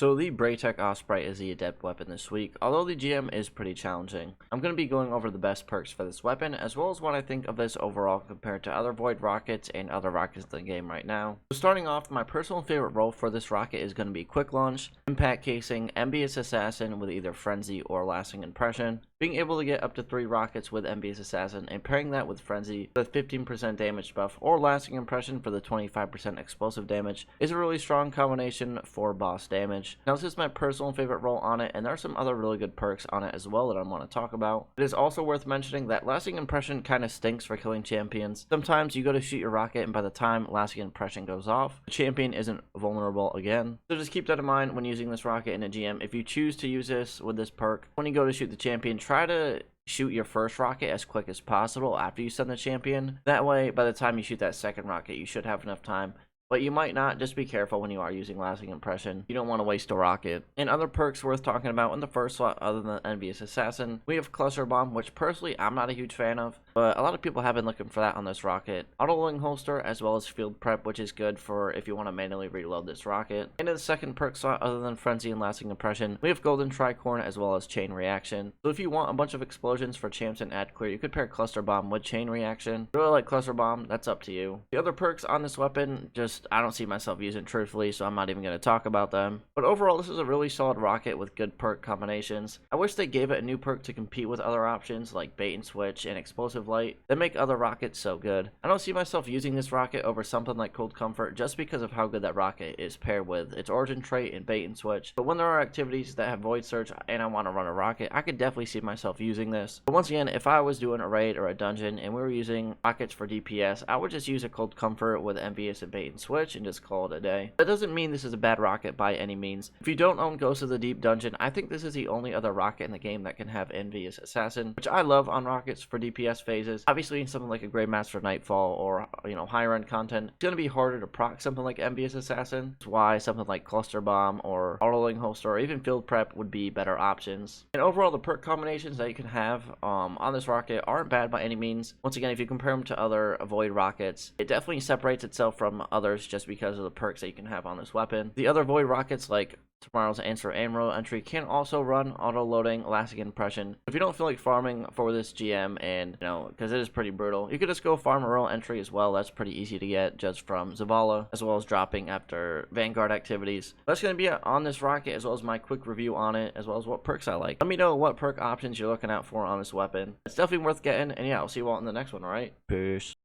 So the Braytech Osprey is the adept weapon this week, although the GM is pretty challenging. I'm going to be going over the best perks for this weapon, as well as what I think of this overall compared to other Void rockets and other rockets in the game right now. So starting off, my personal favorite role for this rocket is going to be Quick Launch, Impact Casing, Envious Assassin with either Frenzy or Lasting Impression. Being able to get up to 3 rockets with Envious Assassin and pairing that with Frenzy for the 15% damage buff or Lasting Impression for the 25% explosive damage is a really strong combination for boss damage. Now this is my personal favorite role on it, and there are some other really good perks on it as well that I want to talk about. It is also worth mentioning that Lasting Impression kind of stinks for killing champions. Sometimes you go to shoot your rocket and by the time Lasting Impression goes off, the champion isn't vulnerable again. So just keep that in mind when using this rocket in a GM. If you choose to use this with this perk, when you go to shoot the champion, try to shoot your first rocket as quick as possible after you send the champion. That way, by the time you shoot that second rocket, you should have enough time. But you might not. Just be careful when you are using Lasting Impression. You don't want to waste a rocket. And other perks worth talking about in the first slot other than Envious Assassin, we have Cluster Bomb, which personally I'm not a huge fan of, but a lot of people have been looking for that on this rocket. Auto-loading holster as well as field prep, which is good for if you want to manually reload this rocket. And in the second perk slot other than Frenzy and Lasting Impression, we have Golden Tricorn as well as Chain Reaction. So if you want a bunch of explosions for champs and ad clear, you could pair Cluster Bomb with Chain Reaction. Really like Cluster Bomb, that's up to you. The other perks on this weapon, I don't see myself using truthfully, so I'm not even going to talk about them. But overall, this is a really solid rocket with good perk combinations. I wish they gave it a new perk to compete with other options like Bait and Switch and Explosive Light that make other rockets so good. I don't see myself using this rocket over something like Cold Comfort just because of how good that rocket is paired with its origin trait and Bait and Switch. But when there are activities that have Void Search and I want to run a rocket, I could definitely see myself using this. But once again, if I was doing a raid or a dungeon and we were using rockets for DPS, I would just use a Cold Comfort with Envious and Bait and Switch and just call it a day. That doesn't mean this is a bad rocket by any means. If you don't own Ghost of the Deep Dungeon, I think this is the only other rocket in the game that can have Envious Assassin, which I love on rockets for DPS phases. Obviously in something like a Grandmaster Nightfall or higher end content, it's going to be harder to proc something like Envious Assassin. That's why something like Cluster Bomb or Auto-loading holster or even Field Prep would be better options. And overall, the perk combinations that you can have on this rocket aren't bad by any means. Once again, if you compare them to other Void rockets, it definitely separates itself from others just because of the perks that you can have on this weapon. The other Void rockets like Tomorrow's Answer Emerald entry can also run auto-loading, Lasting Impression. If you don't feel like farming for this GM and, because it is pretty brutal, you could just go farm a royal entry as well. That's pretty easy to get just from Zavala, as well as dropping after Vanguard activities. That's going to be it on this rocket, as well as my quick review on it, as well as what perks I like. Let me know what perk options you're looking out for on this weapon. It's definitely worth getting, and yeah, I'll see you all in the next one, alright? Peace.